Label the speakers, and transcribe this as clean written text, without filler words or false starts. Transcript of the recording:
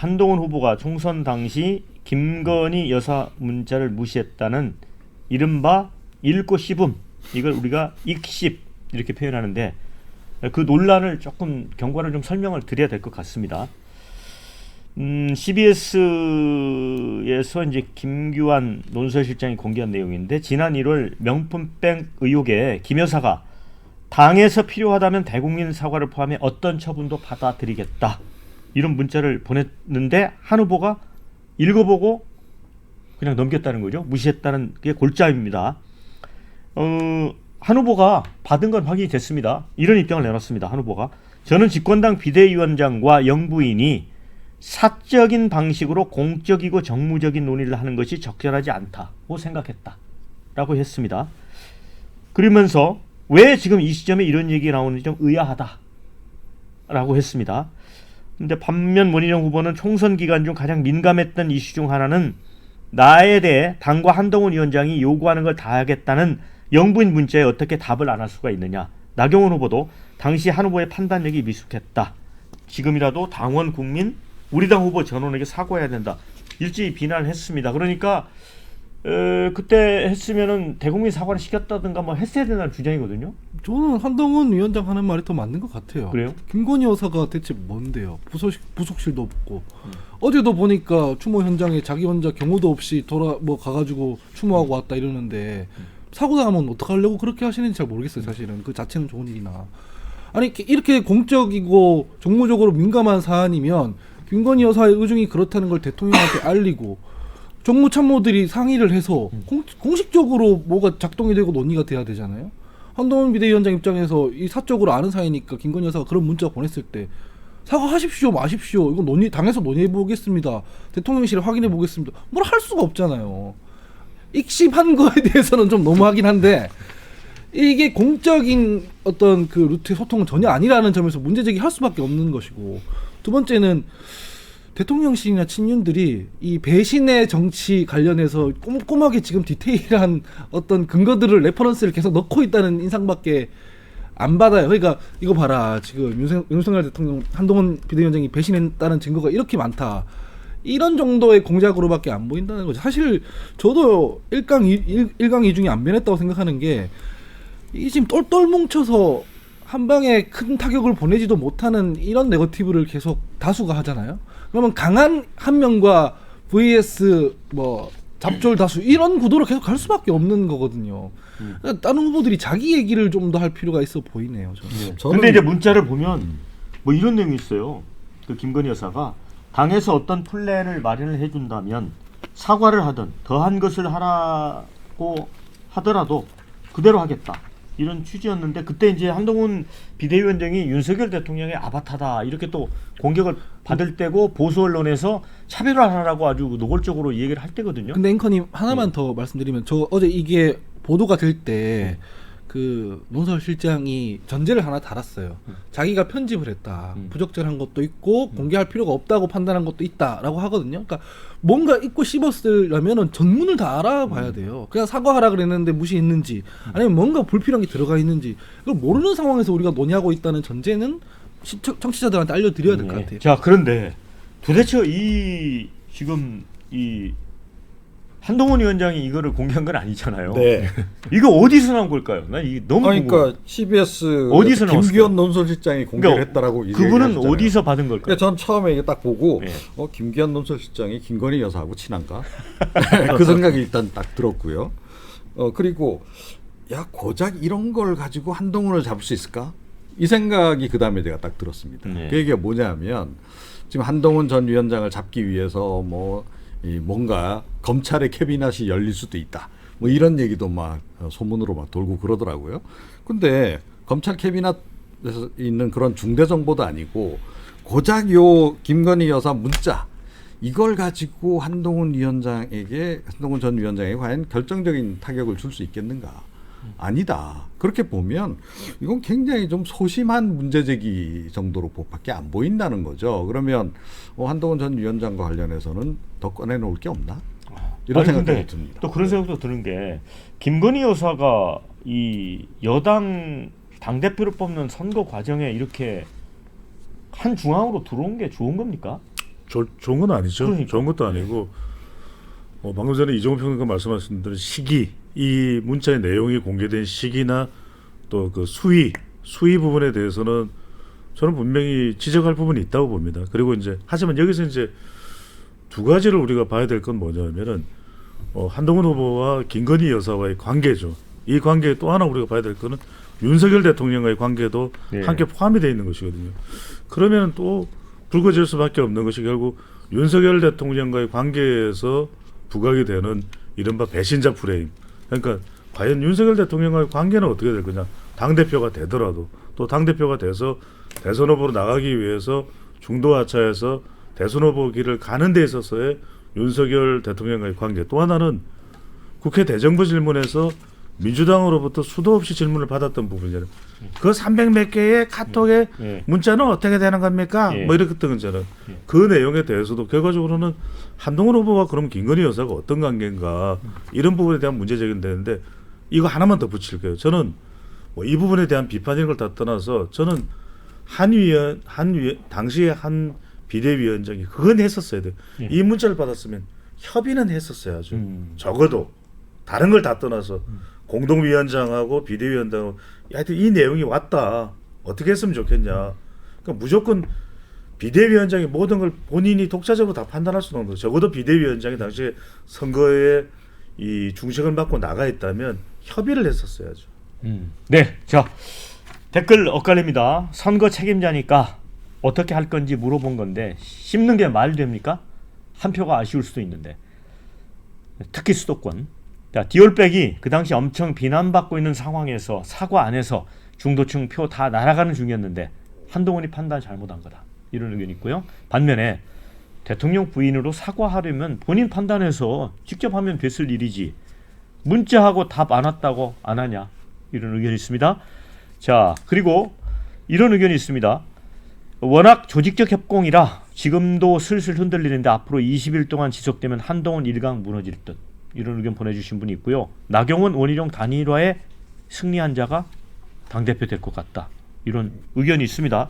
Speaker 1: 한동훈 후보가 총선 당시 김건희 여사 문자를 무시했다는 이른바 읽고 씹음, 이걸 우리가 익씹 이렇게 표현하는데 그 논란을 조금 경과를 좀 설명을 드려야 될 것 같습니다. CBS에서 이제 김규환 논설실장이 공개한 내용인데 지난 1월 명품백 의혹에 김 여사가 당에서 필요하다면 대국민 사과를 포함해 어떤 처분도 받아들이겠다 이런 문자를 보냈는데 한 후보가 읽어보고 그냥 넘겼다는 거죠. 무시했다는 게 골자입니다. 한 후보가 받은 건 확인이 됐습니다. 이런 입장을 내놨습니다. 한 후보가 저는 집권당 비대위원장과 영부인이 사적인 방식으로 공적이고 정무적인 논의를 하는 것이 적절하지 않다고 생각했다라고 했습니다. 그러면서 왜 지금 이 시점에 이런 얘기가 나오는지 좀 의아하다라고 했습니다. 근데 반면 원희룡 후보는 총선 기간 중 가장 민감했던 이슈 중 하나는 나에 대해 당과 한동훈 위원장이 요구하는 걸 다 하겠다는 영부인 문자에 어떻게 답을 안 할 수가 있느냐. 나경원 후보도 당시 한 후보의 판단력이 미숙했다. 지금이라도 당원 국민 우리 당 후보 전원에게 사과해야 된다. 일제히 비난을 했습니다. 그러니까 그때 했으면은 대국민 사과를 시켰다든가 뭐 했어야 된다는 주장이거든요.
Speaker 2: 저는 한동훈 위원장 하는 말이 더 맞는 것 같아요.
Speaker 1: 그래요?
Speaker 2: 김건희 여사가 대체 뭔데요? 부속실도 없고 어제도 보니까 추모 현장에 자기 혼자 경호도 없이 가가지고 추모하고 왔다 이러는데 사고 나면 어떡하려고 그렇게 하시는지 잘 모르겠어요. 사실은 그 자체는 좋은 일이나 아니 이렇게 공적이고 정무적으로 민감한 사안이면 김건희 여사의 의중이 그렇다는 걸 대통령한테 알리고 정무 참모들이 상의를 해서 공식적으로 뭐가 작동이 되고 논의가 돼야 되잖아요. 한동훈 비대위원장 입장에서 이 사적으로 아는 사이니까 김건희 여사가 그런 문자 보냈을 때 사과하십시오 마십시오 이거 당에서 논의해 보겠습니다 대통령실에 확인해 보겠습니다 뭘 할 수가 없잖아요. 익십한 거에 대해서는 좀 너무하긴 한데 이게 공적인 어떤 그 루트의 소통은 전혀 아니라는 점에서 문제 제기할 수밖에 없는 것이고, 두 번째는 대통령실이나 친윤들이 이 배신의 정치 관련해서 꼼꼼하게 지금 디테일한 어떤 근거들을 레퍼런스를 계속 넣고 있다는 인상밖에 안 받아요. 그러니까 이거 봐라 지금 윤석열 대통령 한동훈 비대위원장이 배신했다는 증거가 이렇게 많다. 이런 정도의 공작으로밖에 안 보인다는 거죠. 사실 저도 일강이중이 안 변했다고 생각하는 게 이게 지금 똘똘 뭉쳐서 한 방에 큰 타격을 보내지도 못하는 이런 네거티브를 계속 다수가 하잖아요. 그러면 강한 한 명과 vs 뭐 잡졸 다수 이런 구도로 계속 갈 수밖에 없는 거거든요. 그러니까 다른 후보들이 자기 얘기를 좀 더 할 필요가 있어 보이네요. 저는.
Speaker 1: 근데 이제 문자를 보면 뭐 이런 내용이 있어요. 그 김건희 여사가 당에서 어떤 플랜을 마련을 해준다면 사과를 하든 더한 것을 하라고 하더라도 그대로 하겠다. 이런 취지였는데 그때 이제 한동훈 비대위원장이 윤석열 대통령의 아바타다 이렇게 또 공격을 받을 때고 보수 언론에서 차별화하라고 아주 노골적으로 얘기를 할 때거든요.
Speaker 2: 근데 앵커님 하나만 더 말씀드리면 저 어제 이게 보도가 될 때 그 논설실장이 전제를 하나 달았어요. 자기가 편집을 했다. 부적절한 것도 있고 공개할 필요가 없다고 판단한 것도 있다라고 하거든요. 그러니까 뭔가 잊고 씹었으려면은 전문을 다 알아봐야 돼요. 그냥 사과하라 그랬는데 무시했는지 아니면 뭔가 불필요한 게 들어가 있는지 그걸 모르는 상황에서 우리가 논의하고 있다는 전제는 청취자들한테 알려드려야 될 것 같아요.
Speaker 1: 자, 그런데 도대체 이 지금 이 한동훈 위원장이 이거를 공개한 건 아니잖아요.
Speaker 3: 네.
Speaker 1: 이거 어디서 나온 걸까요? 나 이게 너무
Speaker 3: 그러니까 CBS
Speaker 1: 어디서
Speaker 3: 김규현 논설실장이 공개를
Speaker 1: 그러니까
Speaker 3: 했다라고
Speaker 1: 그분은
Speaker 3: 얘기하셨잖아요.
Speaker 1: 어디서 받은 걸까요?
Speaker 3: 그러니까 전 처음에 이게 딱 보고
Speaker 1: 네.
Speaker 3: 김규현 논설실장이 김건희 여사하고 친한가? 그 생각이 일단 딱 들었고요. 그리고 야 고작 이런 걸 가지고 한동훈을 잡을 수 있을까? 이 생각이 그 다음에 내가 딱 들었습니다.
Speaker 1: 네.
Speaker 3: 그 얘기가 뭐냐면 지금 한동훈 전 위원장을 잡기 위해서 뭔가 검찰의 캐비닛이 열릴 수도 있다. 뭐 이런 얘기도 막 소문으로 막 돌고 그러더라고요. 근데 검찰 캐비닛에서 있는 그런 중대 정보도 아니고 고작 요 김건희 여사 문자 이걸 가지고 한동훈 전 위원장에게 과연 결정적인 타격을 줄 수 있겠는가? 아니다. 그렇게 보면 이건 굉장히 좀 소심한 문제제기 정도로 밖에 안 보인다는 거죠. 그러면 한동훈 전 위원장과 관련해서는 더 꺼내놓을 게 없나? 이런 생각이 듭니다.
Speaker 1: 또 그런 생각도 드는 게 김건희 여사가 이 여당 당대표를 뽑는 선거 과정에 이렇게 한 중앙으로 들어온 게 좋은 겁니까?
Speaker 4: 좋은 건 아니죠.
Speaker 1: 그러니까.
Speaker 4: 좋은 것도 아니고 방금 전에 이종호 평론가 말씀하신 대로 시기, 이 문자의 내용이 공개된 시기나 또 그 수위 부분에 대해서는 저는 분명히 지적할 부분이 있다고 봅니다. 그리고 이제 하지만 여기서 이제 두 가지를 우리가 봐야 될 건 뭐냐면은 한동훈 후보와 김건희 여사와의 관계죠. 이 관계에 또 하나 우리가 봐야 될 거는 윤석열 대통령과의 관계도
Speaker 1: 네.
Speaker 4: 함께 포함이 되어 있는 것이거든요. 그러면 또 불거질 수밖에 없는 것이 결국 윤석열 대통령과의 관계에서 부각이 되는 이른바 배신자 프레임. 그러니까 과연 윤석열 대통령과의 관계는 어떻게 될 거냐. 당대표가 되더라도 또 당대표가 돼서 대선 후보로 나가기 위해서 중도하차해서 대선 후보 길을 가는 데 있어서의 윤석열 대통령과의 관계. 또 하나는 국회 대정부 질문에서 민주당으로부터 수도 없이 질문을 받았던 부분이잖아요. 그 300몇 개의 카톡의
Speaker 1: 예.
Speaker 4: 문자는 어떻게 되는 겁니까?
Speaker 1: 예.
Speaker 4: 뭐 이렇게 뜨는 거잖아요.
Speaker 1: 예.
Speaker 4: 그 내용에 대해서도 결과적으로는 한동훈 후보와 그럼 김건희 여사가 어떤 관계인가 이런 부분에 대한 문제 제기되는데 이거 하나만 더 붙일게요. 저는 뭐 이 부분에 대한 비판 이런 걸 다 떠나서 저는 당시에 한 비대위원장이 그건 했었어야 돼요.
Speaker 1: 예.
Speaker 4: 이 문자를 받았으면 협의는 했었어야죠. 적어도 다른 걸 다 떠나서 공동위원장하고 비대위원장하고 하여튼 이 내용이 왔다. 어떻게 했으면 좋겠냐. 그러니까 무조건 비대위원장이 모든 걸 본인이 독자적으로 다 판단할 수는 없는 거죠. 적어도 비대위원장이 당시에 선거에 이 중심을 맡고 나가 있다면 협의를 했었어야죠.
Speaker 1: 네, 자 댓글 엇갈립니다. 선거 책임자니까 어떻게 할 건지 물어본 건데 씹는 게 말 됩니까? 한 표가 아쉬울 수도 있는데 특히 수도권. 자, 디올백이 그 당시 엄청 비난받고 있는 상황에서 사과 안 해서 중도층 표 다 날아가는 중이었는데 한동훈이 판단 잘못한 거다. 이런 의견이 있고요. 반면에 대통령 부인으로 사과하려면 본인 판단해서 직접 하면 됐을 일이지 문자하고 답 안 왔다고 안 하냐. 이런 의견이 있습니다. 자, 그리고 이런 의견이 있습니다. 워낙 조직적 협공이라 지금도 슬슬 흔들리는데 앞으로 20일 동안 지속되면 한동훈 일강 무너질 듯. 이런 의견 보내주신 분이 있고요. 나경원 원희룡 단일화에 승리한 자가 당대표 될 것 같다. 이런 의견이 있습니다.